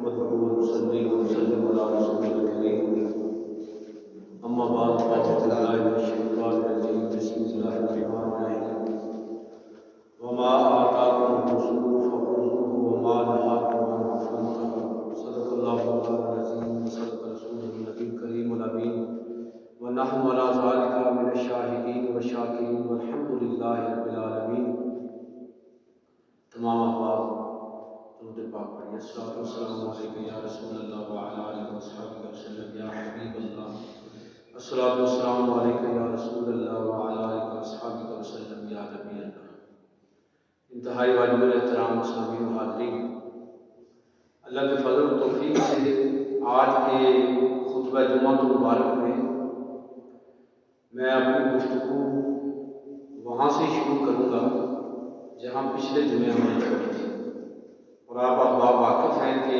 نحمده ونصلي ونسلم على رسوله الكريم أما بعد فأعوذ بالله من الشيطان الرجيم بسم الله الرحمن الرحيم وما آتاكم الرسول فخذوه وما نهاكم عنه فانتهوا صدق الله العظيم وصدق رسوله النبي الكريم الأمين ونحن على ذلك من الشاهدين والشاكرين والحمد لله رب العالمين۔ تمام احباب درود پاک پڑھیے۔ الصلاۃ والسلام علیک یا رسول اللہ وعلی آلہ وصحبہ وسلم یا حبیب اللہ۔ الصلاۃ والسلام علیک یا رسول اللہ وعلی آلہ وصحبہ وسلم یا نبی اللہ۔ انتہائی واجب الاحترام سامعین و حاضرین، اللہ کے فضل و توفیق سے آج کے خطبہ جمعہ مبارک میں میں اپنی گفتگو وہاں سے شروع کروں گا جہاں پچھلے جمعے ہم نے چھوڑی تھی، اور آپ احباب واقف ہیں کہ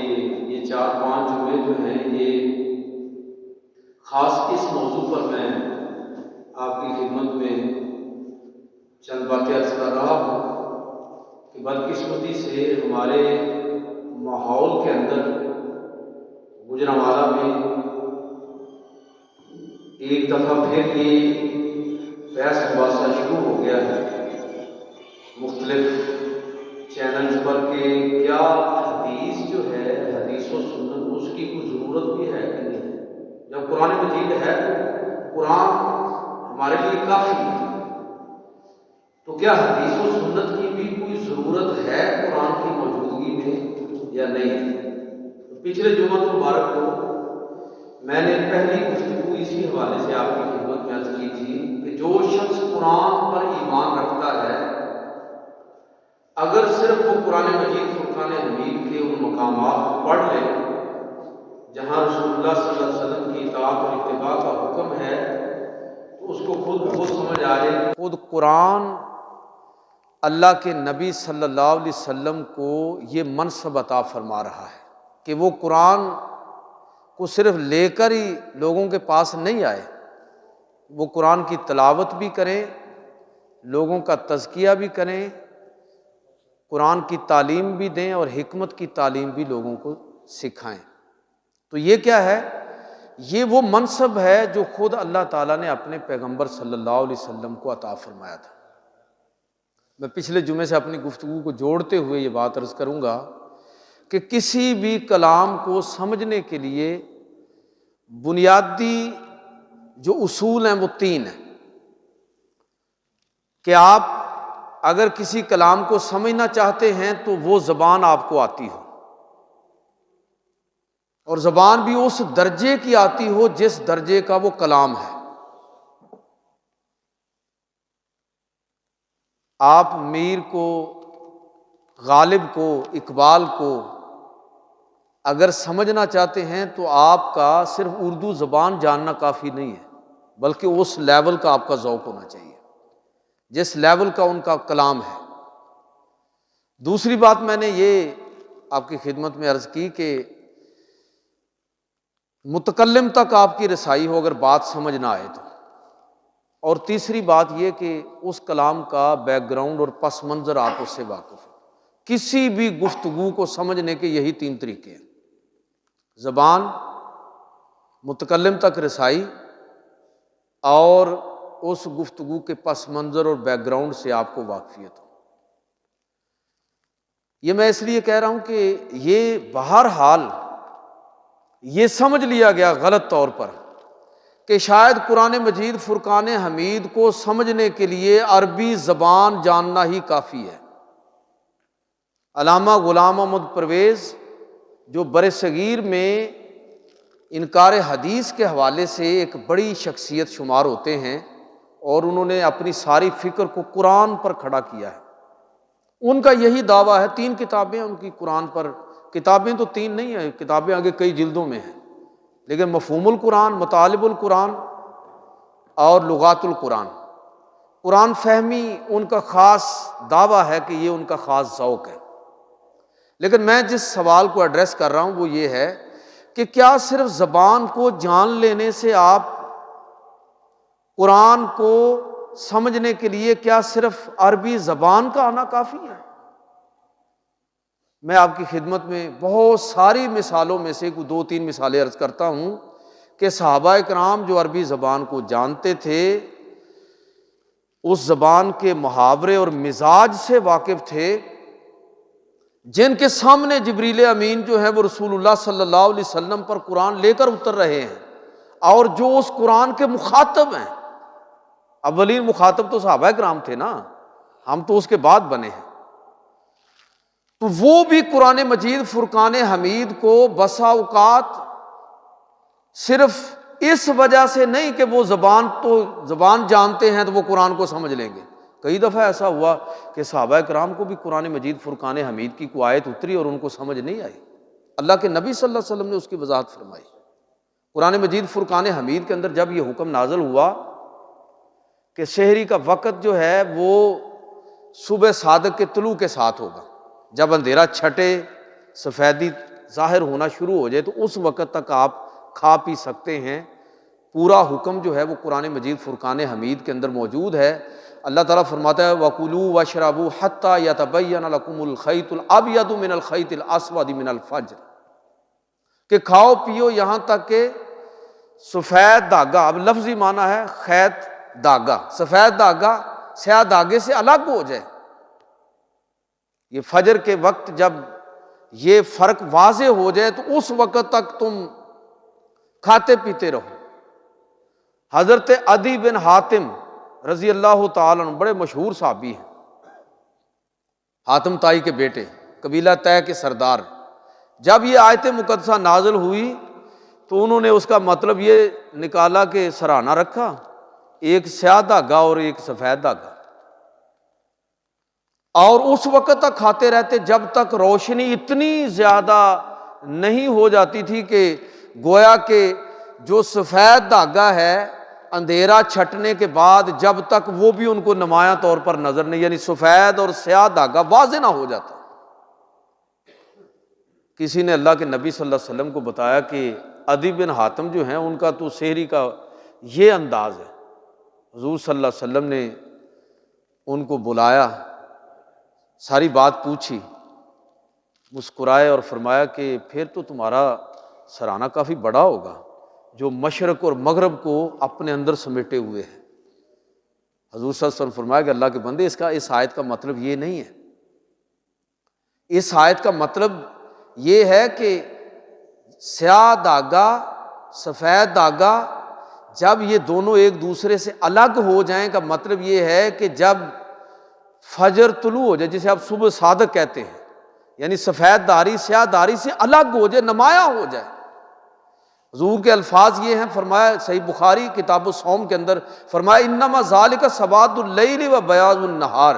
یہ 4-5 جمعے جو ہیں یہ خاص اس موضوع پر میں آپ کی خدمت میں چند باتیں عرض کر رہا ہوں کہ بدقسمتی سے ہمارے ماحول کے اندر گوجرانوالہ میں ایک دفعہ پھر یہ بحث مباحثہ شروع ہو گیا ہے مختلف چینلز پر کہ کیا حدیث جو ہے، حدیث و سنت، اس کی کوئی ضرورت بھی ہے کہ نہیں؟ جب قرآن مجید ہے تو قرآن ہمارے لیے کافی ہے، تو کیا حدیث و سنت کی بھی کوئی ضرورت ہے قرآن کی موجودگی میں یا نہیں؟ تو پچھلے جمعہ مبارک کو میں نے پہلی گفتگو اسی حوالے سے آپ کی خدمت میں عرض کی تھی کہ جو شخص قرآن پر ایمان رکھتا ہے، اگر صرف وہ قرآن مجید فرقان حمید کے ان مقامات کو پڑھ لے جہاں رسول اللہ صلی اللہ علیہ وسلم کی اطاعت اور اتباع کا حکم ہے، تو اس کو خود بہت سمجھ آ جائے خود قرآن اللہ کے نبی صلی اللہ علیہ وسلم کو یہ منصب عطا فرما رہا ہے کہ وہ قرآن کو صرف لے کر ہی لوگوں کے پاس نہیں آئے، وہ قرآن کی تلاوت بھی کریں، لوگوں کا تزکیہ بھی کریں، قرآن کی تعلیم بھی دیں اور حکمت کی تعلیم بھی لوگوں کو سکھائیں۔ تو یہ کیا ہے؟ یہ وہ منصب ہے جو خود اللہ تعالیٰ نے اپنے پیغمبر صلی اللہ علیہ وسلم کو عطا فرمایا تھا۔ میں پچھلے جمعے سے اپنی گفتگو کو جوڑتے ہوئے یہ بات عرض کروں گا کہ کسی بھی کلام کو سمجھنے کے لیے بنیادی جو اصول ہیں وہ 3 ہیں کہ آپ اگر کسی کلام کو سمجھنا چاہتے ہیں تو وہ زبان آپ کو آتی ہو، اور زبان بھی اس درجے کی آتی ہو جس درجے کا وہ کلام ہے۔ آپ میر کو، غالب کو، اقبال کو اگر سمجھنا چاہتے ہیں تو آپ کا صرف اردو زبان جاننا کافی نہیں ہے، بلکہ اس لیول کا آپ کا ذوق ہونا چاہیے جس لیول کا ان کا کلام ہے۔ دوسری بات میں نے یہ آپ کی خدمت میں عرض کی کہ متکلم تک آپ کی رسائی ہو اگر بات سمجھ نہ آئے تو، اور تیسری بات یہ کہ اس کلام کا بیک گراؤنڈ اور پس منظر آپ اس سے واقف ہو۔ کسی بھی گفتگو کو سمجھنے کے یہی 3 طریقے ہیں: زبان، متکلم تک رسائی، اور اس گفتگو کے پس منظر اور بیک گراؤنڈ سے آپ کو واقفیت ہو۔ یہ میں اس لیے کہہ رہا ہوں کہ یہ بہرحال یہ سمجھ لیا گیا غلط طور پر کہ شاید قرآن مجید فرقان حمید کو سمجھنے کے لیے عربی زبان جاننا ہی کافی ہے۔ علامہ غلام محمد پرویز جو برصغیر میں انکار حدیث کے حوالے سے ایک بڑی شخصیت شمار ہوتے ہیں، اور انہوں نے اپنی ساری فکر کو قرآن پر کھڑا کیا ہے۔ ان کا یہی دعویٰ ہے، 3 کتابیں ان کی قرآن پر، کتابیں تو 3 نہیں ہیں، کتابیں آگے کئی جلدوں میں ہیں، لیکن مفہوم القرآن، مطالب القرآن اور لغات القرآن، قرآن فہمی ان کا خاص دعویٰ ہے کہ یہ ان کا خاص ذوق ہے۔ لیکن میں جس سوال کو ایڈریس کر رہا ہوں وہ یہ ہے کہ کیا صرف زبان کو جان لینے سے آپ قرآن کو سمجھنے کے لیے کیا صرف عربی زبان کا آنا کافی ہے؟ میں آپ کی خدمت میں بہت ساری مثالوں میں سے کوئی 2-3 مثالیں عرض کرتا ہوں کہ صحابہ کرام جو عربی زبان کو جانتے تھے، اس زبان کے محاورے اور مزاج سے واقف تھے، جن کے سامنے جبریل امین جو ہے وہ رسول اللہ صلی اللہ علیہ وسلم پر قرآن لے کر اتر رہے ہیں، اور جو اس قرآن کے مخاطب ہیں۔ اولین مخاطب تو صحابہ کرام تھے نا، ہم تو اس کے بعد بنے ہیں۔ تو وہ بھی قرآن مجید فرقان حمید کو بسا اوقات صرف اس وجہ سے نہیں کہ وہ زبان جانتے ہیں تو وہ قرآن کو سمجھ لیں گے۔ کئی دفعہ ایسا ہوا کہ صحابہ کرام کو بھی قرآن مجید فرقان حمید کی کوئی آیت اتری اور ان کو سمجھ نہیں آئی، اللہ کے نبی صلی اللہ علیہ وسلم نے اس کی وضاحت فرمائی۔ قرآن مجید فرقان حمید کے اندر جب یہ حکم نازل ہوا کہ سحری کا وقت جو ہے وہ صبح صادق کے طلوع کے ساتھ ہوگا، جب اندھیرا چھٹے، سفیدی ظاہر ہونا شروع ہو جائے تو اس وقت تک آپ کھا پی سکتے ہیں، پورا حکم جو ہے وہ قرآن مجید فرقان حمید کے اندر موجود ہے۔ اللہ تعالیٰ فرماتا ہے وَكُلُوا وَاشْرَبُوا حَتَّى يَتَبَيَّنَ لَكُمُ الْخَيْطُ الْأَبْيَضُ مِنَ الْخَيْطِ الْأَسْوَدِ مِنَ الْفَجْرِ، کہ کھاؤ پیو یہاں تک کہ سفید دھاگا، اب لفظی معنی ہے خیط دھاگا، سفید دھاگا سیاہ دھاگے سے الگ ہو جائے۔ یہ فجر کے وقت جب یہ فرق واضح ہو جائے تو اس وقت تک تم کھاتے پیتے رہو۔ حضرت عدی بن حاتم رضی اللہ تعالیٰ عنہ بڑے مشہور صحابی ہیں، حاتم تائی کے بیٹے، قبیلہ طے کے سردار۔ جب یہ آیت مقدسہ نازل ہوئی تو انہوں نے اس کا مطلب یہ نکالا کہ سرہانہ رکھا، ایک سیاہ دھاگا اور ایک سفید دھاگا، اور اس وقت تک کھاتے رہتے جب تک روشنی اتنی زیادہ نہیں ہو جاتی تھی کہ گویا کہ جو سفید دھاگا ہے اندھیرا چھٹنے کے بعد جب تک وہ بھی ان کو نمایاں طور پر نظر نہیں، یعنی سفید اور سیاہ دھاگا واضح نہ ہو جاتا۔ کسی نے اللہ کے نبی صلی اللہ علیہ وسلم کو بتایا کہ عدی بن حاتم جو ہیں ان کا تو سحری کا یہ انداز ہے۔ حضور صلی اللہ علیہ وسلم نے ان کو بلایا، ساری بات پوچھی، مسکرائے اور فرمایا کہ پھر تو تمہارا سرانہ کافی بڑا ہوگا جو مشرق اور مغرب کو اپنے اندر سمیٹے ہوئے ہے۔ حضور صلی اللہ علیہ وسلم فرمایا کہ اللہ کے بندے اس آیت کا مطلب یہ نہیں ہے، اس آیت کا مطلب یہ ہے کہ سیاہ دھاگا سفید دھاگا جب یہ دونوں ایک دوسرے سے الگ ہو جائیں کا مطلب یہ ہے کہ جب فجر طلوع ہو جائے، جسے آپ صبح صادق کہتے ہیں، یعنی سفید دھاری سیاہ دھاری سے الگ ہو جائے، نمایاں ہو جائے۔ حضور کے الفاظ یہ ہیں، فرمایا صحیح بخاری کتاب الصوم کے اندر فرمایا انما ذالک سواد اللیل و بیاض النہار،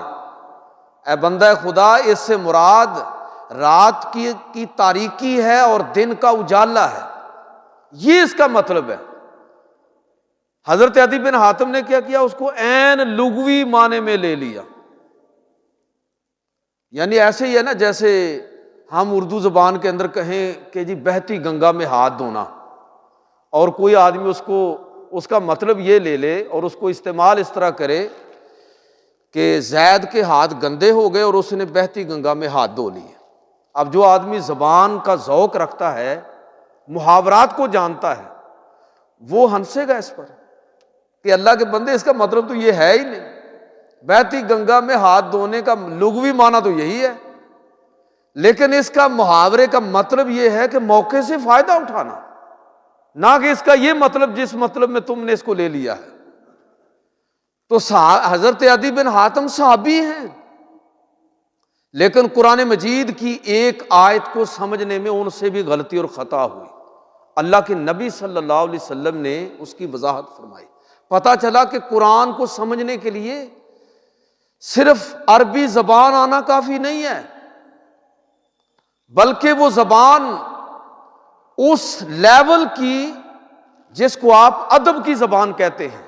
اے بندہ خدا اس سے مراد رات کی تاریکی ہے اور دن کا اجالا ہے، یہ اس کا مطلب ہے۔ حضرت عدی بن حاتم نے کیا کیا، اس کو عین لغوی معنی میں لے لیا، یعنی ایسے ہی ہے نا جیسے ہم اردو زبان کے اندر کہیں کہ جی بہتی گنگا میں ہاتھ دھونا، اور کوئی آدمی اس کا مطلب یہ لے لے اور اس کو استعمال اس طرح کرے کہ زید کے ہاتھ گندے ہو گئے اور اس نے بہتی گنگا میں ہاتھ دھو لیے۔ اب جو آدمی زبان کا ذوق رکھتا ہے، محاورات کو جانتا ہے، وہ ہنسے گا اس پر کہ اللہ کے بندے اس کا مطلب تو یہ ہے ہی نہیں، بہتی گنگا میں ہاتھ دھونے کا لغوی معنی تو یہی ہے، لیکن اس کا محاورے کا مطلب یہ ہے کہ موقع سے فائدہ اٹھانا، نہ کہ اس کا یہ مطلب جس مطلب میں تم نے اس کو لے لیا ہے۔ تو حضرت عدی بن حاتم صحابی ہیں، لیکن قرآن مجید کی ایک آیت کو سمجھنے میں ان سے بھی غلطی اور خطا ہوئی، اللہ کے نبی صلی اللہ علیہ وسلم نے اس کی وضاحت فرمائی۔ پتہ چلا کہ قرآن کو سمجھنے کے لیے صرف عربی زبان آنا کافی نہیں ہے، بلکہ وہ زبان اس لیول کی جس کو آپ ادب کی زبان کہتے ہیں۔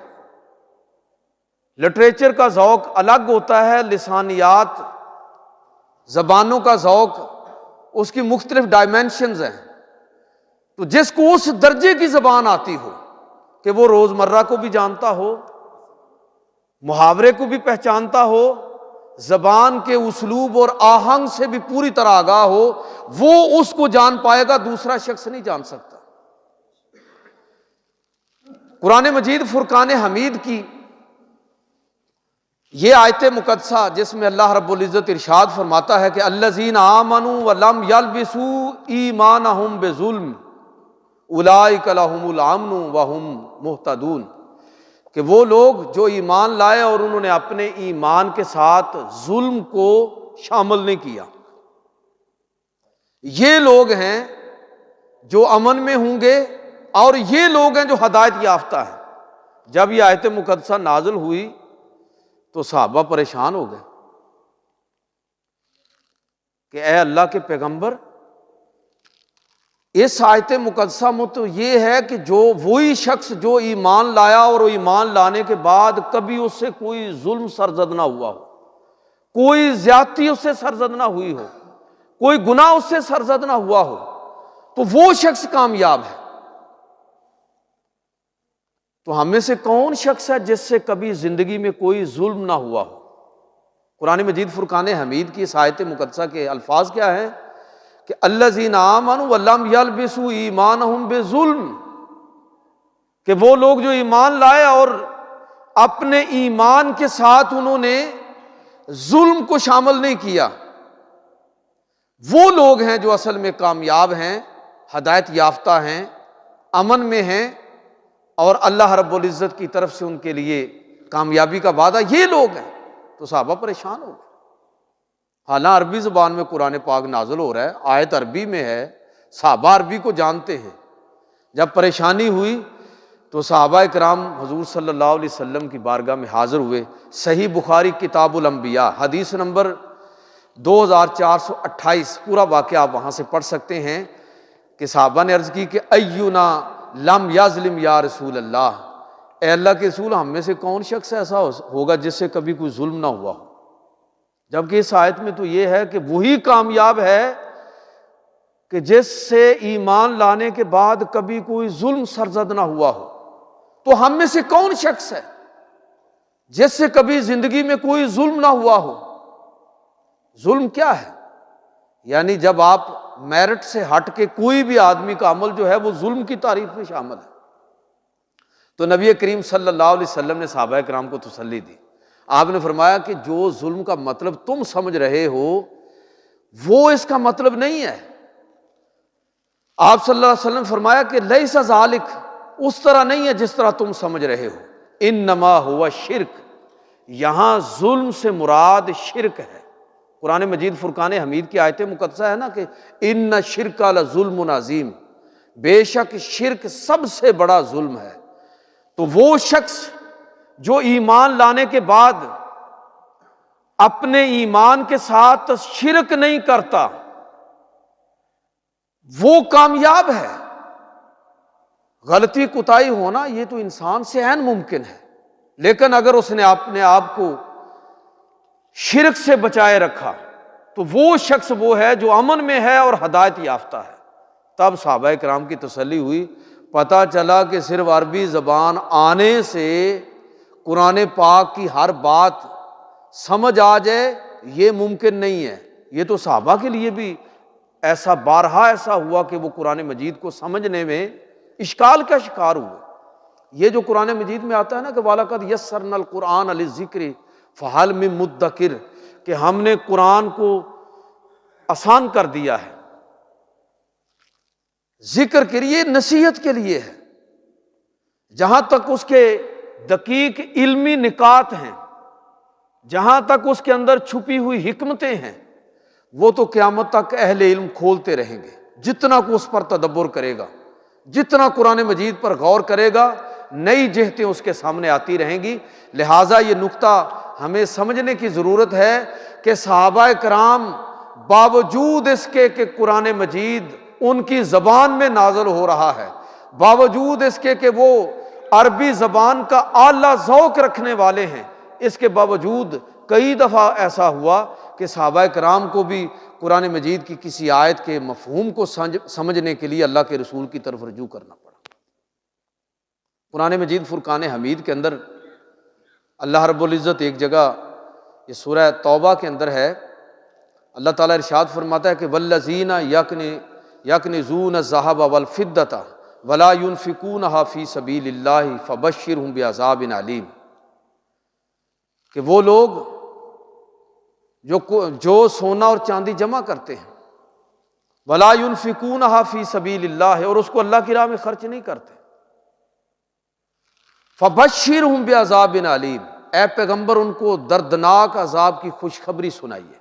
لٹریچر کا ذوق الگ ہوتا ہے، لسانیات زبانوں کا ذوق اس کی مختلف ڈائمینشنز ہیں، تو جس کو اس درجے کی زبان آتی ہو کہ وہ روزمرہ کو بھی جانتا ہو، محاورے کو بھی پہچانتا ہو، زبان کے اسلوب اور آہنگ سے بھی پوری طرح آگاہ ہو، وہ اس کو جان پائے گا، دوسرا شخص نہیں جان سکتا۔ قرآن مجید فرقان حمید کی یہ آیت مقدسہ جس میں اللہ رب العزت ارشاد فرماتا ہے کہ الذین آمنوا ولم یلبسوا ایمانہم بظلم اولئک لہم الامن وہم مہتدون، کہ وہ لوگ جو ایمان لائے اور انہوں نے اپنے ایمان کے ساتھ ظلم کو شامل نہیں کیا، یہ لوگ ہیں جو امن میں ہوں گے، اور یہ لوگ ہیں جو ہدایت یافتہ ہیں۔ جب یہ آیت مقدسہ نازل ہوئی تو صحابہ پریشان ہو گئے کہ اے اللہ کے پیغمبر، اس آیت مقدسہ میں تو یہ ہے کہ جو وہی شخص جو ایمان لایا اور ایمان لانے کے بعد کبھی اس سے کوئی ظلم سرزد نہ ہوا ہو، کوئی زیادتی اس سے سرزد نہ ہوئی ہو، کوئی گناہ اس سے سرزد نہ ہوا ہو، تو وہ شخص کامیاب ہے۔ تو ہم میں سے کون شخص ہے جس سے کبھی زندگی میں کوئی ظلم نہ ہوا ہو؟ قرآن مجید فرقان حمید کی اس آیت مقدسہ کے الفاظ کیا ہیں کہ الذین آمنوا ولم یلبسوا ایمانہم بظلم، کہ وہ لوگ جو ایمان لائے اور اپنے ایمان کے ساتھ انہوں نے ظلم کو شامل نہیں کیا، وہ لوگ ہیں جو اصل میں کامیاب ہیں، ہدایت یافتہ ہیں، امن میں ہیں، اور اللہ رب العزت کی طرف سے ان کے لیے کامیابی کا وعدہ، یہ لوگ ہیں۔ تو صحابہ پریشان ہو گئے۔ حالانکہ عربی زبان میں قرآن پاک نازل ہو رہا ہے، آیت عربی میں ہے، صحابہ عربی کو جانتے ہیں۔ جب پریشانی ہوئی تو صحابہ کرام حضور صلی اللہ علیہ وسلم کی بارگاہ میں حاضر ہوئے۔ صحیح بخاری کتاب الانبیاء حدیث نمبر 2428، پورا واقعہ آپ وہاں سے پڑھ سکتے ہیں کہ صحابہ نے عرض کی کہ اینا لم یظلم یا رسول اللہ، اے اللہ کے رسول، ہم میں سے کون شخص ایسا ہوگا جس سے کبھی کوئی ظلم نہ ہوا ہو؟ جبکہ اس آیت میں تو یہ ہے کہ وہی کامیاب ہے کہ جس سے ایمان لانے کے بعد کبھی کوئی ظلم سرزد نہ ہوا ہو۔ تو ہم میں سے کون شخص ہے جس سے کبھی زندگی میں کوئی ظلم نہ ہوا ہو؟ ظلم کیا ہے؟ یعنی جب آپ میرٹ سے ہٹ کے کوئی بھی آدمی کا عمل جو ہے وہ ظلم کی تعریف میں شامل ہے۔ تو نبی کریم صلی اللہ علیہ وسلم نے صحابہ کرام کو تسلی دی۔ آپ نے فرمایا کہ جو ظلم کا مطلب تم سمجھ رہے ہو وہ اس کا مطلب نہیں ہے۔ آپ صلی اللہ علیہ وسلم نے فرمایا کہ لیس ذالک، اس طرح نہیں ہے جس طرح تم سمجھ رہے ہو، انما ہوا شرک، یہاں ظلم سے مراد شرک ہے۔ قرآن مجید فرقان حمید کی آیت مقدسہ ہے نا کہ ان شرک لظلم عظیم، بے شک شرک سب سے بڑا ظلم ہے۔ تو وہ شخص جو ایمان لانے کے بعد اپنے ایمان کے ساتھ شرک نہیں کرتا وہ کامیاب ہے۔ غلطی کوتاہی ہونا یہ تو انسان سے عین ممکن ہے، لیکن اگر اس نے اپنے آپ کو شرک سے بچائے رکھا تو وہ شخص وہ ہے جو امن میں ہے اور ہدایت یافتہ ہے۔ تب صحابہ کرام کی تسلی ہوئی، پتہ چلا کہ صرف عربی زبان آنے سے قرآن پاک کی ہر بات سمجھ آ جائے یہ ممکن نہیں ہے۔ یہ تو صحابہ کے لیے بھی ایسا بارہا ایسا ہوا کہ وہ قرآن مجید کو سمجھنے میں اشکال کا شکار ہوئے۔ یہ جو قرآن مجید میں آتا ہے نا کہ وَلَقَدْ يَسَّرْنَا الْقُرْآنَ لِلذِّكْرِ فَهَلْ مِن مُدَّكِرٍ، کہ ہم نے قرآن کو آسان کر دیا ہے، ذکر کے لیے، نصیحت کے لیے ہے۔ جہاں تک اس کے دقیق علمی نکات ہیں، جہاں تک اس کے اندر چھپی ہوئی حکمتیں ہیں، وہ تو قیامت تک اہل علم کھولتے رہیں گے۔ جتنا کو اس پر تدبر کرے گا، جتنا قرآن مجید پر غور کرے گا، نئی جہتیں اس کے سامنے آتی رہیں گی۔ لہٰذا یہ نقطہ ہمیں سمجھنے کی ضرورت ہے کہ صحابہ کرام باوجود اس کے کہ قرآن مجید ان کی زبان میں نازل ہو رہا ہے، باوجود اس کے کہ وہ عربی زبان کا اعلیٰ ذوق رکھنے والے ہیں، اس کے باوجود کئی دفعہ ایسا ہوا کہ صحابہ کرام کو بھی قرآن مجید کی کسی آیت کے مفہوم کو سمجھنے کے لیے اللہ کے رسول کی طرف رجوع کرنا پڑا۔ قرآن مجید فرقان حمید کے اندر اللہ رب العزت ایک جگہ یہ سورہ توبہ کے اندر ہے۔ اللہ تعالیٰ ارشاد فرماتا ہے کہ والذین یکنزون الذھب والفضة ولا ينفقونها فی سبیل اللہ فبشرهم بعذاب علیم، کہ وہ لوگ جو سونا اور چاندی جمع کرتے ہیں، ولا ينفقونها فی سبیل اللہ، اور اس کو اللہ کی راہ میں خرچ نہیں کرتے، فبشرهم بعذاب علیم، اے پیغمبر ان کو دردناک عذاب کی خوشخبری سنائیے۔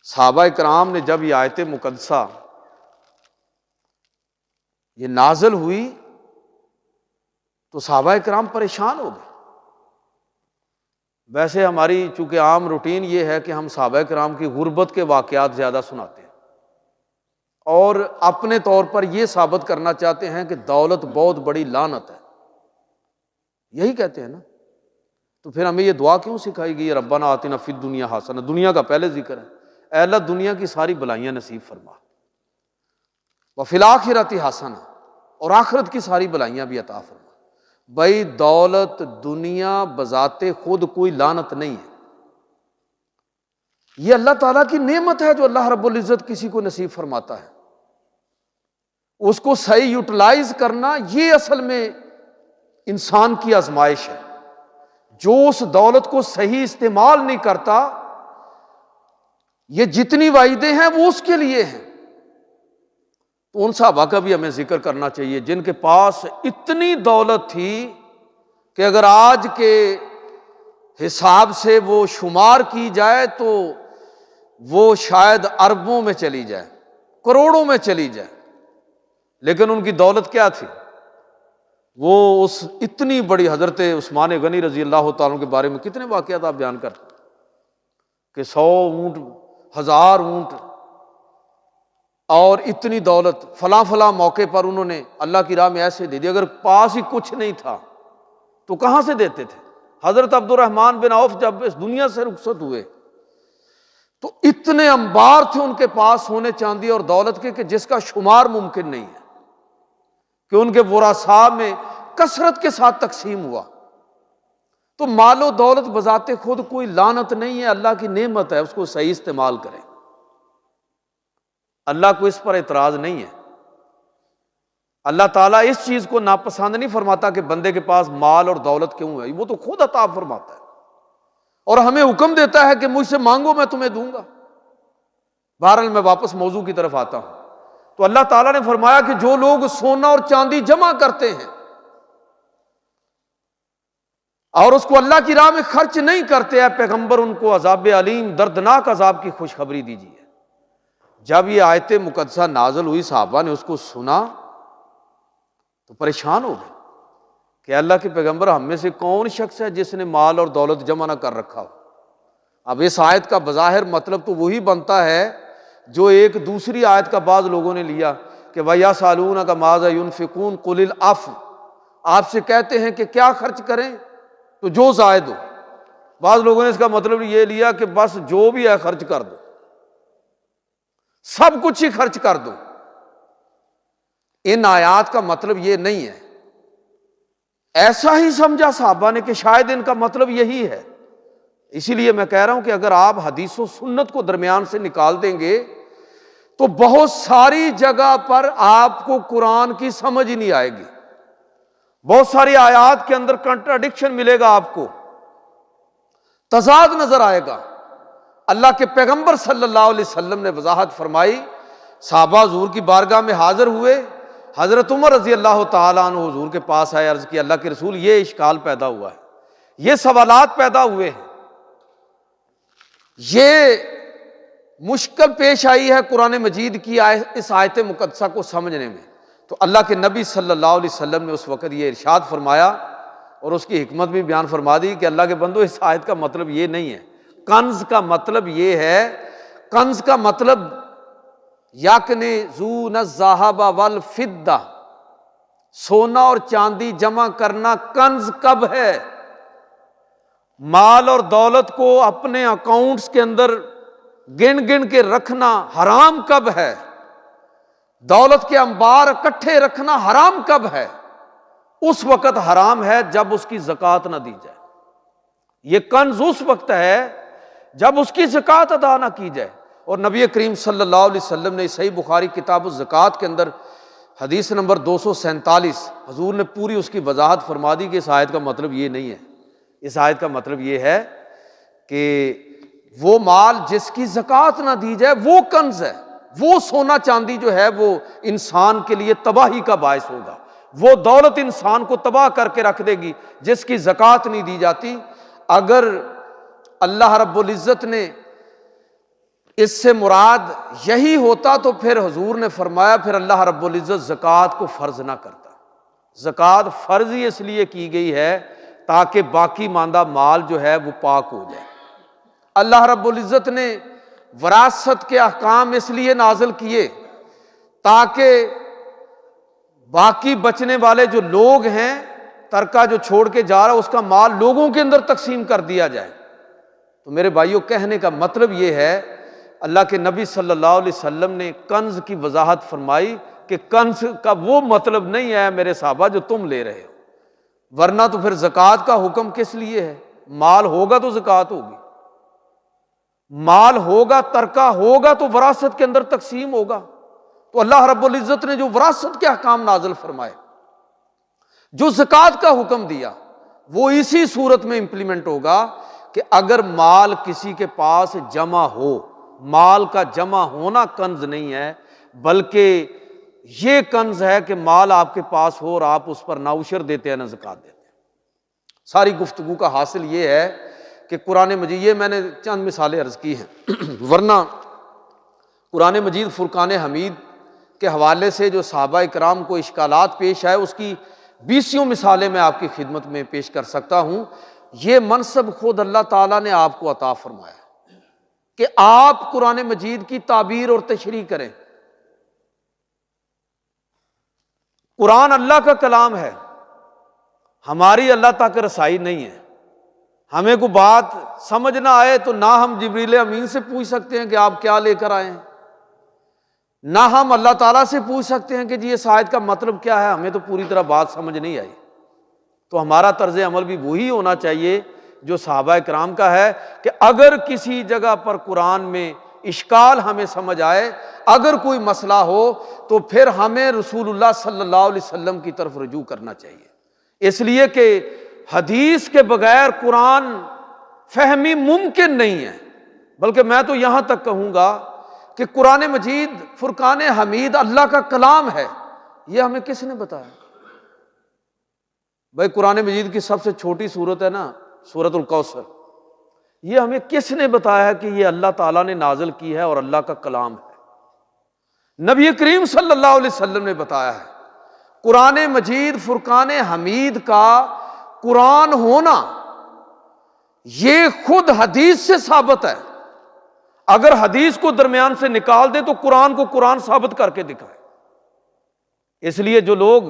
صحابہ کرام نے جب یہ آیت مقدسہ یہ نازل ہوئی تو صحابہ کرام پریشان ہو گئے۔ ویسے ہماری چونکہ عام روٹین یہ ہے کہ ہم صحابہ کرام کی غربت کے واقعات زیادہ سناتے ہیں، اور اپنے طور پر یہ ثابت کرنا چاہتے ہیں کہ دولت بہت بڑی لعنت ہے، یہی کہتے ہیں نا۔ تو پھر ہمیں یہ دعا کیوں سکھائی گئی ہے ربنا آتنا فی الدنیا حسنہ؟ دنیا کا پہلے ذکر ہے، اے اللہ دنیا کی ساری بلائیاں نصیب فرما، وفی الآخرۃ حسنہ، اور آخرت کی ساری بلائیاں بھی عطا فرما۔ بھائی دولت دنیا بذات خود کوئی لعنت نہیں ہے، یہ اللہ تعالیٰ کی نعمت ہے جو اللہ رب العزت کسی کو نصیب فرماتا ہے۔ اس کو صحیح یوٹیلائز کرنا یہ اصل میں انسان کی آزمائش ہے۔ جو اس دولت کو صحیح استعمال نہیں کرتا، یہ جتنی وعیدیں ہیں وہ اس کے لیے ہیں۔ تو ان صحابہ کا بھی ہمیں ذکر کرنا چاہیے جن کے پاس اتنی دولت تھی کہ اگر آج کے حساب سے وہ شمار کی جائے تو وہ شاید اربوں میں چلی جائے، کروڑوں میں چلی جائے، لیکن ان کی دولت کیا تھی؟ وہ اس اتنی بڑی حضرت عثمان غنی رضی اللہ تعالیٰ کے بارے میں کتنے واقعات آپ بیان کرتے کہ 100 اونٹ، 1000 اونٹ اور اتنی دولت فلاں فلاں موقع پر انہوں نے اللہ کی راہ میں ایسے دے دی۔ اگر پاس ہی کچھ نہیں تھا تو کہاں سے دیتے تھے؟ حضرت عبد الرحمن بن عوف جب اس دنیا سے رخصت ہوئے تو اتنے انبار تھے ان کے پاس سونے چاندی اور دولت کے کہ جس کا شمار ممکن نہیں ہے، کہ ان کے ورثاء میں کثرت کے ساتھ تقسیم ہوا۔ تو مال و دولت بذات خود کوئی لعنت نہیں ہے، اللہ کی نعمت ہے، اس کو صحیح استعمال کریں۔ اللہ کو اس پر اعتراض نہیں ہے۔ اللہ تعالیٰ اس چیز کو ناپسند نہیں فرماتا کہ بندے کے پاس مال اور دولت کیوں ہے، وہ تو خود عطا فرماتا ہے اور ہمیں حکم دیتا ہے کہ مجھ سے مانگو میں تمہیں دوں گا۔ بہرحال میں واپس موضوع کی طرف آتا ہوں۔ تو اللہ تعالیٰ نے فرمایا کہ جو لوگ سونا اور چاندی جمع کرتے ہیں اور اس کو اللہ کی راہ میں خرچ نہیں کرتے، اے پیغمبر ان کو عذاب علیم، دردناک عذاب کی خوشخبری دیجیے۔ جب یہ آیت مقدسہ نازل ہوئی صحابہ نے اس کو سنا تو پریشان ہو گئے کہ اللہ کے پیغمبر ہم میں سے کون شخص ہے جس نے مال اور دولت جمع نہ کر رکھا ہو؟ اب اس آیت کا بظاہر مطلب تو وہی بنتا ہے جو ایک دوسری آیت کا بعض لوگوں نے لیا کہ وَيَسْأَلُونَكَ مَاذَا يُنْفِقُونَ قُلِ الْعَفْوَ، آپ سے کہتے ہیں کہ کیا خرچ کریں تو جو زائد ہو۔ بعض لوگوں نے اس کا مطلب یہ لیا کہ بس جو بھی ہے خرچ کر دو، سب کچھ ہی خرچ کر دو۔ ان آیات کا مطلب یہ نہیں ہے، ایسا ہی سمجھا صحابہ نے کہ شاید ان کا مطلب یہی ہے۔ اسی لیے میں کہہ رہا ہوں کہ اگر آپ حدیث و سنت کو درمیان سے نکال دیں گے تو بہت ساری جگہ پر آپ کو قرآن کی سمجھ ہی نہیں آئے گی، بہت ساری آیات کے اندر کنٹراڈکشن ملے گا، آپ کو تضاد نظر آئے گا۔ اللہ کے پیغمبر صلی اللہ علیہ وسلم نے وضاحت فرمائی، صحابہ حضور کی بارگاہ میں حاضر ہوئے، حضرت عمر رضی اللہ تعالیٰ عنہ حضور کے پاس آئے، عرض کی اللہ کے رسول یہ اشکال پیدا ہوا ہے، یہ سوالات پیدا ہوئے ہیں، یہ مشکل پیش آئی ہے قرآن مجید کی اس آیت مقدسہ کو سمجھنے میں۔ تو اللہ کے نبی صلی اللہ علیہ وسلم نے اس وقت یہ ارشاد فرمایا اور اس کی حکمت بھی بیان فرما دی کہ اللہ کے بندو اس آیت کا مطلب یہ نہیں ہے، کنز کا مطلب یہ ہے، کنز کا مطلب یکنزون الذھب والفضہ، سونا اور چاندی جمع کرنا کنز کب ہے؟ مال اور دولت کو اپنے اکاؤنٹس کے اندر گن گن کے رکھنا حرام کب ہے؟ دولت کے انبار اکٹھے رکھنا حرام کب ہے؟ اس وقت حرام ہے جب اس کی زکوٰۃ نہ دی جائے۔ یہ کنز اس وقت ہے جب اس کی زکوٰۃ ادا نہ کی جائے۔ اور نبی کریم صلی اللہ علیہ وسلم نے صحیح بخاری کتاب الزکوٰۃ کے اندر حدیث نمبر 247 حضور نے پوری اس کی وضاحت فرما دی کہ اس آیت کا مطلب یہ نہیں ہے، اس آیت کا مطلب یہ ہے کہ وہ مال جس کی زکوٰۃ نہ دی جائے وہ کنز ہے، وہ سونا چاندی جو ہے وہ انسان کے لیے تباہی کا باعث ہوگا، وہ دولت انسان کو تباہ کر کے رکھ دے گی جس کی زکوٰۃ نہیں دی جاتی۔ اگر اللہ رب العزت نے اس سے مراد یہی ہوتا تو پھر حضور نے فرمایا پھر اللہ رب العزت زکوٰۃ کو فرض نہ کرتا۔ زکوٰۃ فرض ہی اس لیے کی گئی ہے تاکہ باقی ماندہ مال جو ہے وہ پاک ہو جائے۔ اللہ رب العزت نے وراثت کے احکام اس لیے نازل کیے تاکہ باقی بچنے والے جو لوگ ہیں، ترکہ جو چھوڑ کے جا رہا اس کا مال لوگوں کے اندر تقسیم کر دیا جائے۔ تو میرے بھائیوں، کہنے کا مطلب یہ ہے اللہ کے نبی صلی اللہ علیہ وسلم نے کنز کی وضاحت فرمائی کہ کنز کا وہ مطلب نہیں ہے میرے صحابہ جو تم لے رہے ہو، ورنہ تو پھر زکوٰۃ کا حکم کس لیے ہے؟ مال ہوگا تو زکوٰۃ ہوگی، مال ہوگا، ترکہ ہوگا تو وراثت کے اندر تقسیم ہوگا۔ تو اللہ رب العزت نے جو وراثت کے احکام نازل فرمائے، جو زکوٰۃ کا حکم دیا، وہ اسی صورت میں امپلیمنٹ ہوگا کہ اگر مال کسی کے پاس جمع ہو، مال کا جمع ہونا کنز نہیں ہے بلکہ یہ کنز ہے کہ مال آپ کے پاس ہو اور آپ اس پر نہ عشر دیتے ہیں نہ زکوٰۃ دیتے ہیں۔ ساری گفتگو کا حاصل یہ ہے کہ قرآن مجید، یہ میں نے چند مثالیں عرض کی ہیں، ورنہ قرآن مجید فرقان حمید کے حوالے سے جو صحابہ کرام کو اشکالات پیش آئے اس کی 20 مثالیں میں آپ کی خدمت میں پیش کر سکتا ہوں۔ یہ منصب خود اللہ تعالیٰ نے آپ کو عطا فرمایا کہ آپ قرآن مجید کی تعبیر اور تشریح کریں۔ قرآن اللہ کا کلام ہے، ہماری اللہ تک رسائی نہیں ہے۔ ہمیں کوئی بات سمجھ نہ آئے تو نہ ہم جبریل امین سے پوچھ سکتے ہیں کہ آپ کیا لے کر آئے ہیں، نہ ہم اللہ تعالیٰ سے پوچھ سکتے ہیں کہ جی اس آیت کا مطلب کیا ہے، ہمیں تو پوری طرح بات سمجھ نہیں آئی۔ تو ہمارا طرز عمل بھی وہی ہونا چاہیے جو صحابہ کرام کا ہے کہ اگر کسی جگہ پر قرآن میں اشکال ہمیں سمجھ آئے، اگر کوئی مسئلہ ہو تو پھر ہمیں رسول اللہ صلی اللہ علیہ وسلم کی طرف رجوع کرنا چاہیے، اس لیے کہ حدیث کے بغیر قرآن فہمی ممکن نہیں ہے۔ بلکہ میں تو یہاں تک کہوں گا کہ قرآن مجید فرقان حمید اللہ کا کلام ہے، یہ ہمیں کس نے بتایا؟ بھائی قرآن مجید کی سب سے چھوٹی سورت ہے نا، سورۃ الکوثر، یہ ہمیں کس نے بتایا کہ یہ اللہ تعالیٰ نے نازل کی ہے اور اللہ کا کلام ہے؟ نبی کریم صلی اللہ علیہ وسلم نے بتایا ہے۔ قرآن مجید فرقان حمید کا قرآن ہونا یہ خود حدیث سے ثابت ہے۔ اگر حدیث کو درمیان سے نکال دے تو قرآن کو قرآن ثابت کر کے دکھائے۔ اس لیے جو لوگ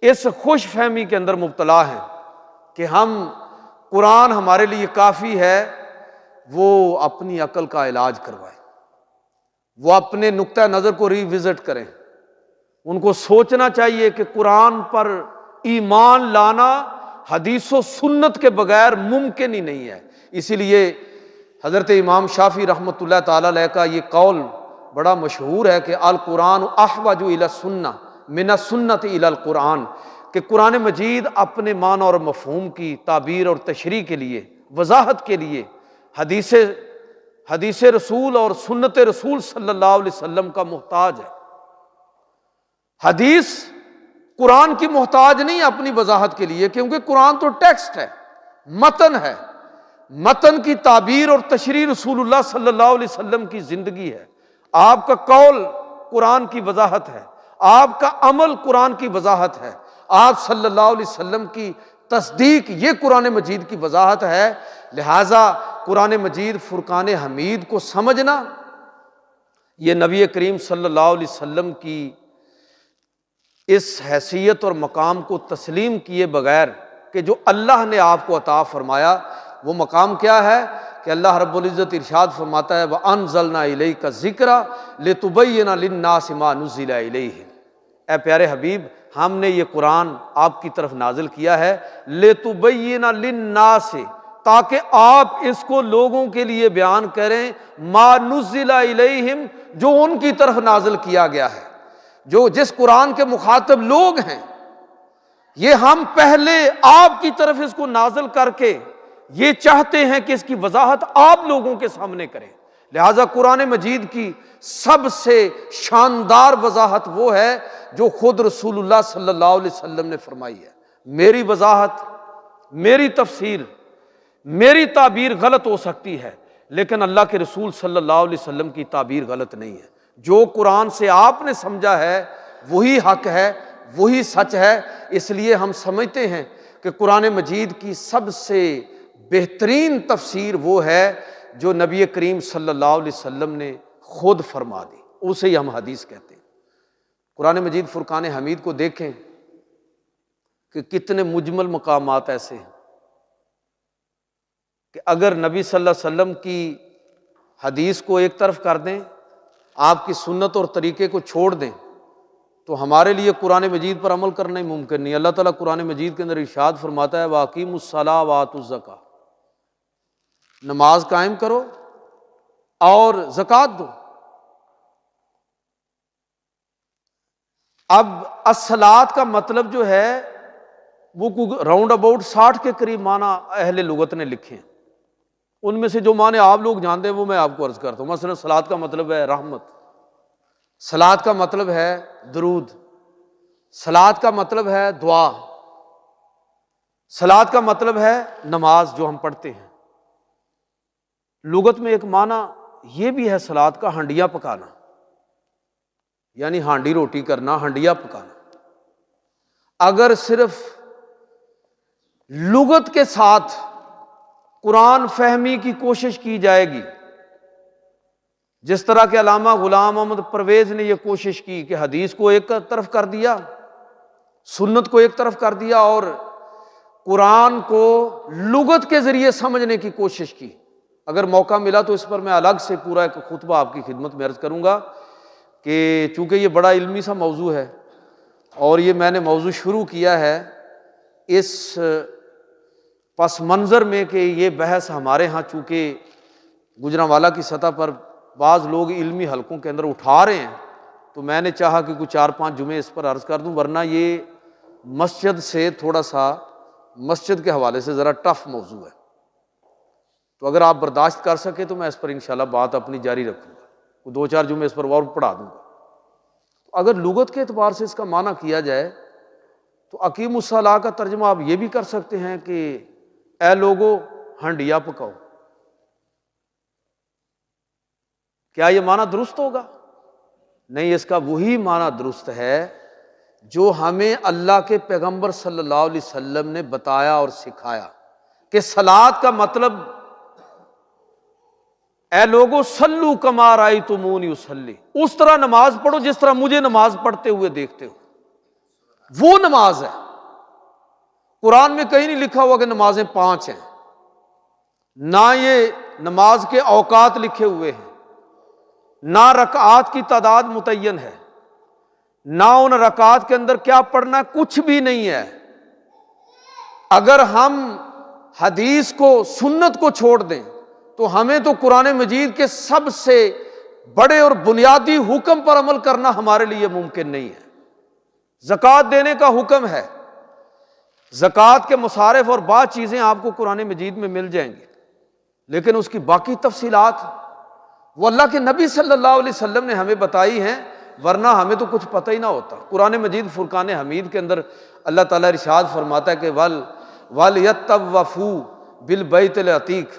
اس خوش فہمی کے اندر مبتلا ہیں کہ ہم قرآن ہمارے لیے کافی ہے، وہ اپنی عقل کا علاج کروائیں، وہ اپنے نقطہ نظر کو ری وزٹ کریں۔ ان کو سوچنا چاہیے کہ قرآن پر ایمان لانا حدیث و سنت کے بغیر ممکن ہی نہیں ہے۔ اسی لیے حضرت امام شافعی رحمۃ اللہ تعالی علیہ کا یہ قول بڑا مشہور ہے کہ القرآن احوج الی السنہ من السنۃ الی القرآن، کہ قرآن مجید اپنے معنی اور مفہوم کی تعبیر اور تشریح کے لیے، وضاحت کے لیے حدیث رسول اور سنت رسول صلی اللہ علیہ وسلم کا محتاج ہے۔ حدیث قرآن کی محتاج نہیں اپنی وضاحت کے لیے، کیونکہ قرآن تو ٹیکسٹ ہے، متن ہے، متن کی تعبیر اور تشریح رسول اللہ صلی اللہ علیہ وسلم کی زندگی ہے۔ آپ کا قول قرآن کی وضاحت ہے، آپ کا عمل قرآن کی وضاحت ہے، آپ صلی اللہ علیہ وسلم کی تصدیق یہ قرآن مجید کی وضاحت ہے۔ لہٰذا قرآن مجید فرقان حمید کو سمجھنا، یہ نبی کریم صلی اللہ علیہ وسلم کی اس حیثیت اور مقام کو تسلیم کیے بغیر کہ جو اللہ نے آپ کو عطا فرمایا، وہ مقام کیا ہے کہ اللہ رب العزت ارشاد فرماتا ہے وَأَنزَلْنَا إِلَيْكَ الذِّكْرَ لِتُبَيِّنَ لِلنَّاسِ مَا نُزِّلَ إِلَيْهِمْ۔ اے پیارے حبیب، ہم نے یہ قرآن آپ کی طرف نازل کیا ہے لِتُبَيِّنَ لِلنَّاسِ، تاکہ آپ اس کو لوگوں کے لیے بیان کریں، ما نزل الیہم، جو ان کی طرف نازل کیا گیا ہے، جو جس قرآن کے مخاطب لوگ ہیں، یہ ہم پہلے آپ کی طرف اس کو نازل کر کے یہ چاہتے ہیں کہ اس کی وضاحت آپ لوگوں کے سامنے کریں۔ لہٰذا قرآن مجید کی سب سے شاندار وضاحت وہ ہے جو خود رسول اللہ صلی اللہ علیہ وسلم نے فرمائی ہے۔ میری وضاحت، میری تفسیر، میری تعبیر غلط ہو سکتی ہے، لیکن اللہ کے رسول صلی اللہ علیہ وسلم کی تعبیر غلط نہیں ہے۔ جو قرآن سے آپ نے سمجھا ہے وہی حق ہے، وہی سچ ہے۔ اس لیے ہم سمجھتے ہیں کہ قرآن مجید کی سب سے بہترین تفسیر وہ ہے جو نبی کریم صلی اللہ علیہ وسلم نے خود فرما دی، اسے ہی ہم حدیث کہتے ہیں۔ قرآن مجید فرقان حمید کو دیکھیں کہ کتنے مجمل مقامات ایسے ہیں کہ اگر نبی صلی اللہ علیہ وسلم کی حدیث کو ایک طرف کر دیں، آپ کی سنت اور طریقے کو چھوڑ دیں، تو ہمارے لیے قرآن مجید پر عمل کرنا ہی ممکن نہیں۔ اللہ تعالیٰ قرآن مجید کے اندر ارشاد فرماتا ہے وَأَقِیمُوا الصَّلَاةَ وَآتُوا الزَّکَاةَ، نماز قائم کرو اور زکوٰۃ دو۔ اب الصلاۃ کا مطلب جو ہے وہ راؤنڈ اباؤٹ 60 کے قریب معنی اہل لغت نے لکھے ہیں۔ ان میں سے جو معنی آپ لوگ جانتے ہیں وہ میں آپ کو عرض کرتا ہوں۔ مثلا صلاۃ کا مطلب ہے رحمت، صلاۃ کا مطلب ہے درود، صلاۃ کا مطلب ہے دعا، صلاۃ کا مطلب ہے نماز جو ہم پڑھتے ہیں۔ لغت میں ایک معنی یہ بھی ہے صلاۃ کا ہنڈیاں پکانا، یعنی ہانڈی روٹی کرنا، ہنڈیا پکانا۔ اگر صرف لغت کے ساتھ قرآن فہمی کی کوشش کی جائے گی، جس طرح کہ علامہ غلام محمد پرویز نے یہ کوشش کی کہ حدیث کو ایک طرف کر دیا، سنت کو ایک طرف کر دیا اور قرآن کو لغت کے ذریعے سمجھنے کی کوشش کی، اگر موقع ملا تو اس پر میں الگ سے پورا ایک خطبہ آپ کی خدمت میں عرض کروں گا کہ چونکہ یہ بڑا علمی سا موضوع ہے اور یہ میں نے موضوع شروع کیا ہے اس پس منظر میں کہ یہ بحث ہمارے ہاں چونکہ گجرانوالہ کی سطح پر بعض لوگ علمی حلقوں کے اندر اٹھا رہے ہیں، تو میں نے چاہا کہ کچھ 4-5 جمعے اس پر عرض کر دوں، ورنہ یہ مسجد سے تھوڑا سا مسجد کے حوالے سے ذرا ٹف موضوع ہے۔ تو اگر آپ برداشت کر سکے تو میں اس پر انشاءاللہ بات اپنی جاری رکھوں گا، 2-4 جمعے اس پر اور پڑھا دوں گا۔ اگر لغت کے اعتبار سے اس کا معنی کیا جائے تو اقیم الصلاۃ کا ترجمہ آپ یہ بھی کر سکتے ہیں کہ اے لوگو ہنڈیا پکاؤ۔ کیا یہ معنی درست ہوگا؟ نہیں، اس کا وہی معنی درست ہے جو ہمیں اللہ کے پیغمبر صلی اللہ علیہ وسلم نے بتایا اور سکھایا کہ صلاۃ کا مطلب اے لوگو صلو کما رأیتمونی اصلی، اس طرح نماز پڑھو جس طرح مجھے نماز پڑھتے ہوئے دیکھتے ہو، وہ نماز ہے۔ قرآن میں کہیں نہیں لکھا ہوا کہ نمازیں 5 ہیں، نہ یہ نماز کے اوقات لکھے ہوئے ہیں، نہ رکعات کی تعداد متعین ہے، نہ ان رکعات کے اندر کیا پڑھنا ہے، کچھ بھی نہیں ہے۔ اگر ہم حدیث کو، سنت کو چھوڑ دیں تو ہمیں تو قرآن مجید کے سب سے بڑے اور بنیادی حکم پر عمل کرنا ہمارے لیے ممکن نہیں ہے۔ زکوٰۃ دینے کا حکم ہے، زکوٰۃ کے مصارف اور بعض چیزیں آپ کو قرآن مجید میں مل جائیں گی، لیکن اس کی باقی تفصیلات وہ اللہ کے نبی صلی اللہ علیہ وسلم نے ہمیں بتائی ہیں، ورنہ ہمیں تو کچھ پتہ ہی نہ ہوتا۔ قرآن مجید فرقان حمید کے اندر اللہ تعالیٰ ارشاد فرماتا ہے کہ وَلْيَطَّوَّفُوا بِالْبَيْتِ الْعَتِيقِ،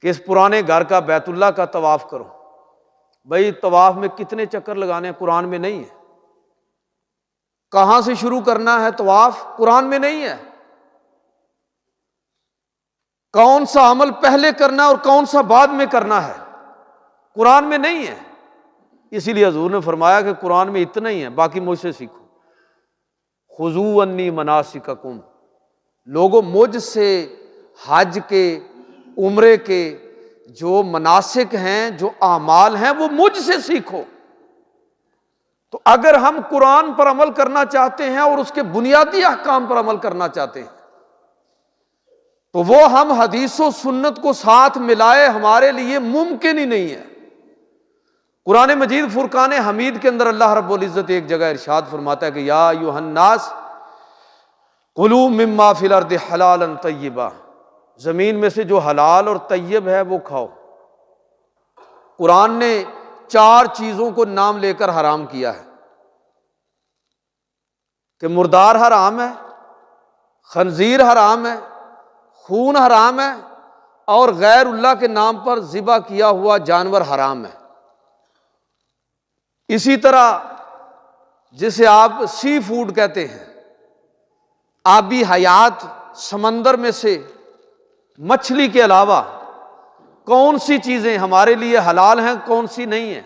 کہ اس پرانے گھر کا، بیت اللہ کا طواف کرو۔ بھئی طواف میں کتنے چکر لگانے ہیں؟ قرآن میں نہیں ہے۔ کہاں سے شروع کرنا ہے طواف؟ قرآن میں نہیں ہے۔ کون سا عمل پہلے کرنا ہے اور کون سا بعد میں کرنا ہے؟ قرآن میں نہیں ہے۔ اسی لیے حضور نے فرمایا کہ قرآن میں اتنا ہی ہے، باقی مجھ سے سیکھو۔ خذوا عنی مناسککم، لوگوں مجھ سے حج کے، عمرے کے جو مناسک ہیں، جو اعمال ہیں، وہ مجھ سے سیکھو۔ تو اگر ہم قرآن پر عمل کرنا چاہتے ہیں اور اس کے بنیادی احکام پر عمل کرنا چاہتے ہیں تو وہ ہم حدیث و سنت کو ساتھ ملائے ہمارے لیے ممکن ہی نہیں ہے۔ قرآن مجید فرقان حمید کے اندر اللہ رب العزت ایک جگہ ارشاد فرماتا ہے کہ یا ایھا الناس کلوا مما فی الارض حلالا طیبا، زمین میں سے جو حلال اور طیب ہے وہ کھاؤ۔ قرآن نے 4 چیزوں کو نام لے کر حرام کیا ہے کہ مردار حرام ہے، خنزیر حرام ہے، خون حرام ہے، اور غیر اللہ کے نام پر ذبح کیا ہوا جانور حرام ہے۔ اسی طرح جسے آپ سی فوڈ کہتے ہیں، آبی حیات، سمندر میں سے مچھلی کے علاوہ کون سی چیزیں ہمارے لیے حلال ہیں، کون سی نہیں ہیں۔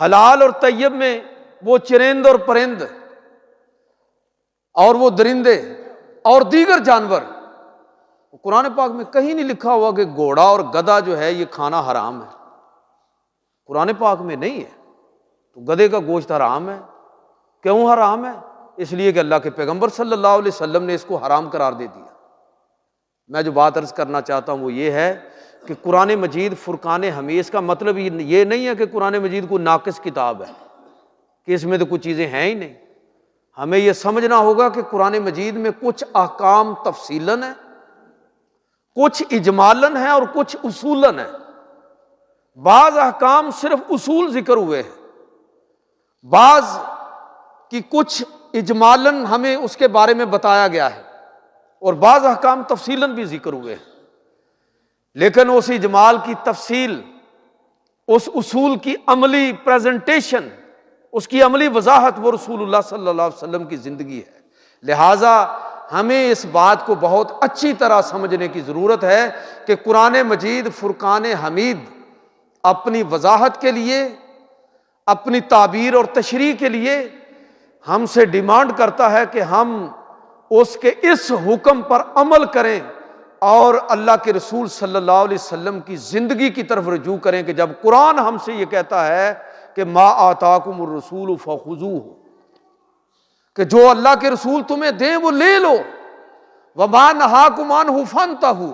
حلال اور طیب میں وہ چرند اور پرند اور وہ درندے اور دیگر جانور، قرآن پاک میں کہیں نہیں لکھا ہوا کہ گھوڑا اور گدھا جو ہے یہ کھانا حرام ہے، قرآن پاک میں نہیں ہے۔ تو گدھے کا گوشت حرام ہے، کیوں حرام ہے؟ اس لیے کہ اللہ کے پیغمبر صلی اللہ علیہ وسلم نے اس کو حرام قرار دے دیا۔ میں جو بات عرض کرنا چاہتا ہوں وہ یہ ہے کہ قرآن مجید فرقان حمید، اس کا مطلب یہ نہیں ہے کہ قرآن مجید کو ناقص کتاب ہے کہ اس میں تو کچھ چیزیں ہیں ہی نہیں۔ ہمیں یہ سمجھنا ہوگا کہ قرآن مجید میں کچھ احکام تفصیلاً ہیں، کچھ اجمالاً ہیں اور کچھ اصولاً ہیں۔ بعض احکام صرف اصول ذکر ہوئے ہیں، بعض کی کچھ اجمالاً ہمیں اس کے بارے میں بتایا گیا ہے، اور بعض احکام تفصیلاً بھی ذکر ہوئے ہیں، لیکن اس اجمال کی تفصیل، اس اصول کی عملی پریزنٹیشن، اس کی عملی وضاحت وہ رسول اللہ صلی اللہ علیہ وسلم کی زندگی ہے۔ لہٰذا ہمیں اس بات کو بہت اچھی طرح سمجھنے کی ضرورت ہے کہ قرآن مجید فرقان حمید اپنی وضاحت کے لیے، اپنی تعبیر اور تشریح کے لیے ہم سے ڈیمانڈ کرتا ہے کہ ہم اس کے اس حکم پر عمل کریں اور اللہ کے رسول صلی اللہ علیہ وسلم کی زندگی کی طرف رجوع کریں کہ جب قرآن ہم سے یہ کہتا ہے کہ ما آتاکم الرسول فخذوہ، کہ جو اللہ کے رسول تمہیں دیں وہ لے لو، وما نہاکم عنہ فانتہوا،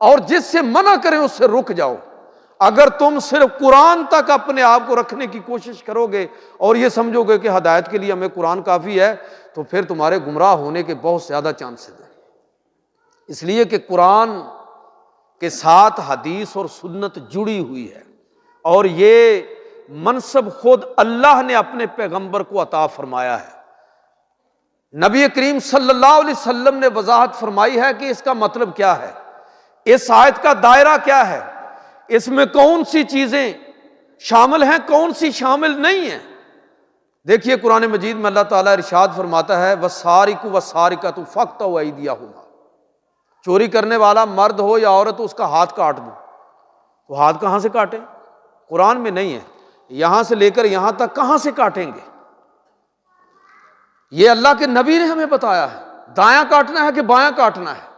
اور جس سے منع کریں اس سے رک جاؤ۔ اگر تم صرف قرآن تک اپنے آپ کو رکھنے کی کوشش کرو گے اور یہ سمجھو گے کہ ہدایت کے لیے ہمیں قرآن کافی ہے، تو پھر تمہارے گمراہ ہونے کے بہت زیادہ چانسز ہیں۔ اس لیے کہ قرآن کے ساتھ حدیث اور سنت جڑی ہوئی ہے، اور یہ منصب خود اللہ نے اپنے پیغمبر کو عطا فرمایا ہے۔ نبی کریم صلی اللہ علیہ وسلم نے وضاحت فرمائی ہے کہ اس کا مطلب کیا ہے، اس آیت کا دائرہ کیا ہے، اس میں کون سی چیزیں شامل ہیں، کون سی شامل نہیں ہیں۔ دیکھیے قرآن مجید میں اللہ تعالیٰ ارشاد فرماتا ہے وَالسَّارِقُ وَالسَّارِقَةُ فَاقْطَعُوا أَيْدِيَهُمَا، چوری کرنے والا مرد ہو یا عورت اس کا ہاتھ کاٹ دو۔ تو ہاتھ کہاں سے کاٹیں؟ قرآن میں نہیں ہے، یہاں سے لے کر یہاں تک کہاں سے کاٹیں گے؟ یہ اللہ کے نبی نے ہمیں بتایا ہے، دایاں کاٹنا ہے کہ بایاں کاٹنا ہے۔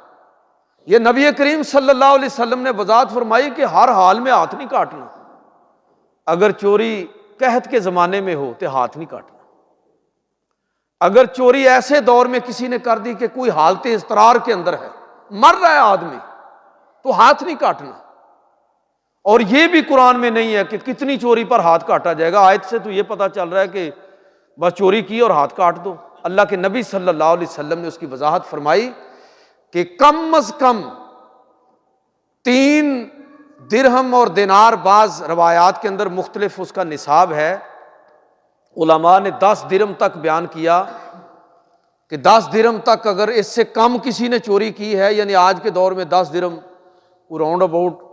یہ نبی کریم صلی اللہ علیہ وسلم نے وضاحت فرمائی کہ ہر حال میں ہاتھ نہیں کاٹنا، اگر چوری قحط کے زمانے میں ہو تو ہاتھ نہیں کاٹنا، اگر چوری ایسے دور میں کسی نے کر دی کہ کوئی حالت اضطرار کے اندر ہے، مر رہا ہے آدمی، تو ہاتھ نہیں کاٹنا۔ اور یہ بھی قرآن میں نہیں ہے کہ کتنی چوری پر ہاتھ کاٹا جائے گا، آیت سے تو یہ پتہ چل رہا ہے کہ بس چوری کی اور ہاتھ کاٹ دو۔ اللہ کے نبی صلی اللہ علیہ وسلم نے اس کی وضاحت فرمائی کہ کم از کم 3 درہم اور دینار، بعض روایات کے اندر مختلف اس کا نصاب ہے، علماء نے 10 درہم تک بیان کیا کہ 10 درہم تک اگر اس سے کم کسی نے چوری کی ہے، یعنی آج کے دور میں 10 درہم راؤنڈ اباؤٹ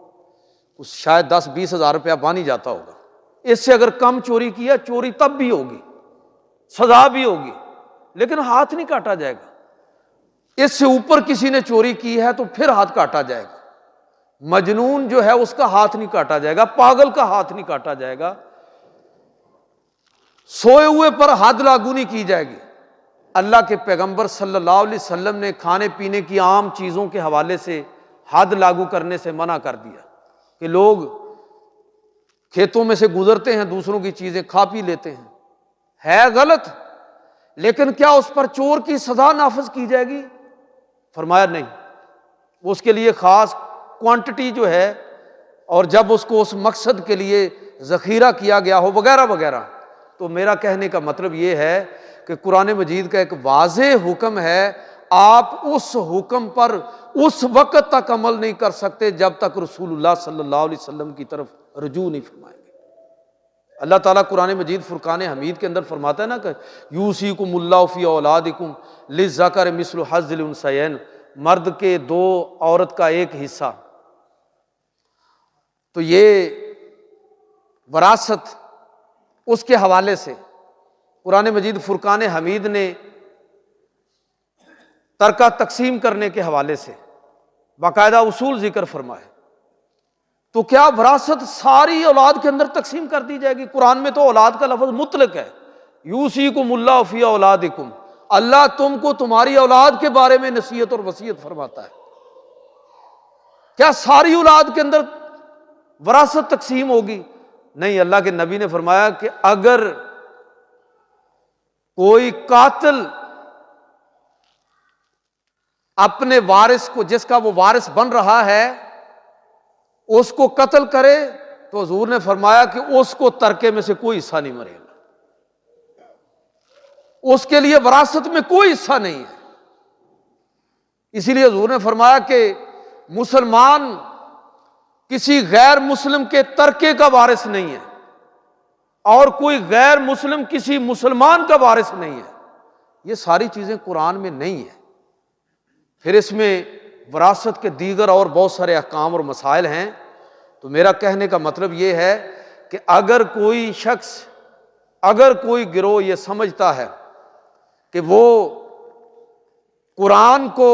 شاید 10-20 ہزار روپیہ بن ہی جاتا ہوگا، اس سے اگر کم چوری کیا، چوری تب بھی ہوگی، سزا بھی ہوگی، لیکن ہاتھ نہیں کاٹا جائے گا۔ اس سے اوپر کسی نے چوری کی ہے تو پھر ہاتھ کاٹا جائے گا۔ مجنون جو ہے اس کا ہاتھ نہیں کاٹا جائے گا، پاگل کا ہاتھ نہیں کاٹا جائے گا، سوئے ہوئے پر حد لاگو نہیں کی جائے گی۔ اللہ کے پیغمبر صلی اللہ علیہ وسلم نے کھانے پینے کی عام چیزوں کے حوالے سے حد لاگو کرنے سے منع کر دیا کہ لوگ کھیتوں میں سے گزرتے ہیں، دوسروں کی چیزیں کھا پی لیتے ہیں، ہے غلط، لیکن کیا اس پر چور کی سزا نافذ کی جائے گی؟ فرمایا نہیں، اس کے لیے خاص کوانٹٹی جو ہے، اور جب اس کو اس مقصد کے لیے ذخیرہ کیا گیا ہو وغیرہ وغیرہ۔ تو میرا کہنے کا مطلب یہ ہے کہ قرآن مجید کا ایک واضح حکم ہے، آپ اس حکم پر اس وقت تک عمل نہیں کر سکتے جب تک رسول اللہ صلی اللہ علیہ وسلم کی طرف رجوع نہیں فرمائیں گے۔ اللہ تعالیٰ قرآن مجید فرقان حمید کے اندر فرماتا ہے نا کہ یوصیکم اللہ فی اولادکم للذکر مثل حظ الانثیین، مرد کے دو، عورت کا ایک حصہ۔ تو یہ وراثت اس کے حوالے سے قرآن مجید فرقان حمید نے ترکہ تقسیم کرنے کے حوالے سے باقاعدہ اصول ذکر فرمائے۔ تو کیا وراثت ساری اولاد کے اندر تقسیم کر دی جائے گی؟ قرآن میں تو اولاد کا لفظ مطلق ہے، یوصیکم اللہ فی اولادکم، اللہ تم کو تمہاری اولاد کے بارے میں نصیحت اور وصیت فرماتا ہے۔ کیا ساری اولاد کے اندر وراثت تقسیم ہوگی؟ نہیں، اللہ کے نبی نے فرمایا کہ اگر کوئی قاتل اپنے وارث کو، جس کا وہ وارث بن رہا ہے، اس کو قتل کرے تو حضور نے فرمایا کہ اس کو ترکے میں سے کوئی حصہ نہیں مرے گا، اس کے لیے وراثت میں کوئی حصہ نہیں ہے۔ اسی لیے حضور نے فرمایا کہ مسلمان کسی غیر مسلم کے ترکے کا وارث نہیں ہے، اور کوئی غیر مسلم کسی مسلمان کا وارث نہیں ہے۔ یہ ساری چیزیں قرآن میں نہیں ہیں۔ پھر اس میں وراثت کے دیگر اور بہت سارے احکام اور مسائل ہیں۔ تو میرا کہنے کا مطلب یہ ہے کہ اگر کوئی شخص، اگر کوئی گروہ یہ سمجھتا ہے کہ وہ قرآن کو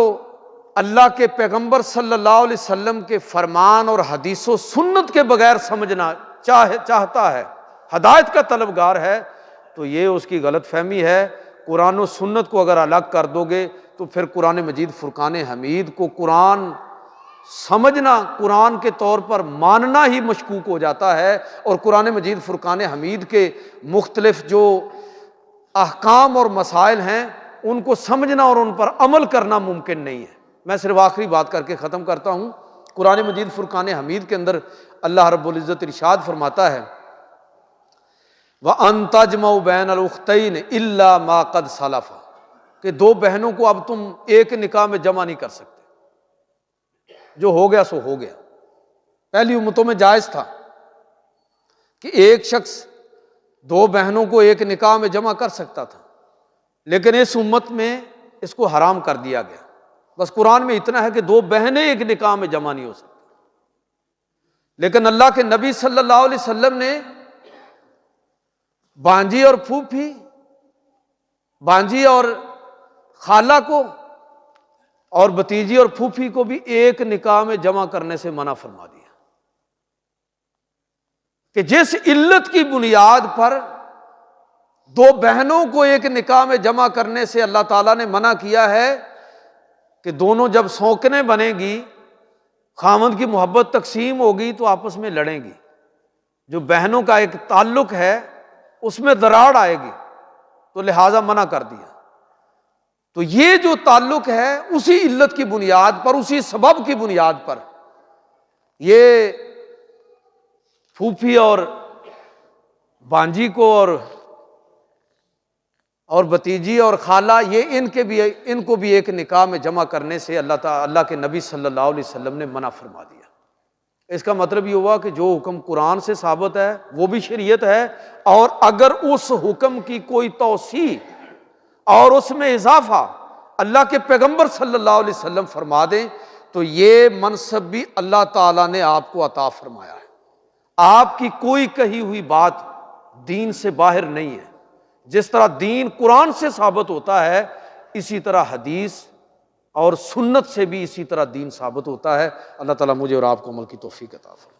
اللہ کے پیغمبر صلی اللہ علیہ وسلم کے فرمان اور حدیث و سنت کے بغیر سمجھنا چاہتا ہے، ہدایت کا طلبگار ہے، تو یہ اس کی غلط فہمی ہے۔ قرآن و سنت کو اگر الگ کر دو گے تو پھر قرآن مجید فرقان حمید کو قرآن سمجھنا، قرآن کے طور پر ماننا ہی مشکوک ہو جاتا ہے، اور قرآن مجید فرقان حمید کے مختلف جو احکام اور مسائل ہیں ان کو سمجھنا اور ان پر عمل کرنا ممکن نہیں ہے۔ میں صرف آخری بات کر کے ختم کرتا ہوں۔ قرآن مجید فرقان حمید کے اندر اللہ رب العزت ارشاد فرماتا ہے وَأَن تَجْمَعُوا بَيْنَ الْأُخْتَيْنِ إِلَّا مَا قَدْ سَلَفَ، کہ دو بہنوں کو اب تم ایک نکاح میں جمع نہیں کر سکتے، جو ہو گیا سو ہو گیا۔ پہلی امتوں میں جائز تھا کہ ایک شخص دو بہنوں کو ایک نکاح میں جمع کر سکتا تھا، لیکن اس امت میں اس کو حرام کر دیا گیا۔ بس قرآن میں اتنا ہے کہ دو بہنیں ایک نکاح میں جمع نہیں ہو سکتی، لیکن اللہ کے نبی صلی اللہ علیہ وسلم نے بانجی اور پھوپھی، بانجی اور خالہ کو اور بھتیجی اور پھوپھی کو بھی ایک نکاح میں جمع کرنے سے منع فرما دیا، کہ جس علت کی بنیاد پر دو بہنوں کو ایک نکاح میں جمع کرنے سے اللہ تعالیٰ نے منع کیا ہے کہ دونوں جب سونکنے بنے گی، خاوند کی محبت تقسیم ہوگی تو آپس میں لڑیں گی، جو بہنوں کا ایک تعلق ہے اس میں دراڑ آئے گی، تو لہٰذا منع کر دیا۔ تو یہ جو تعلق ہے اسی علت کی بنیاد پر، اسی سبب کی بنیاد پر یہ پھوپھی اور بانجی کو اور بھتیجی اور خالہ، یہ ان کو بھی ایک نکاح میں جمع کرنے سے اللہ کے نبی صلی اللہ علیہ وسلم نے منع فرما دیا۔ اس کا مطلب یہ ہوا کہ جو حکم قرآن سے ثابت ہے وہ بھی شریعت ہے، اور اگر اس حکم کی کوئی توسیع اور اس میں اضافہ اللہ کے پیغمبر صلی اللہ علیہ وسلم فرما دیں تو یہ منصب بھی اللہ تعالیٰ نے آپ کو عطا فرمایا ہے۔ آپ کی کوئی کہی ہوئی بات دین سے باہر نہیں ہے۔ جس طرح دین قرآن سے ثابت ہوتا ہے، اسی طرح حدیث اور سنت سے بھی اسی طرح دین ثابت ہوتا ہے۔ اللہ تعالیٰ مجھے اور آپ کو عمل کی توفیق عطا فرمائے۔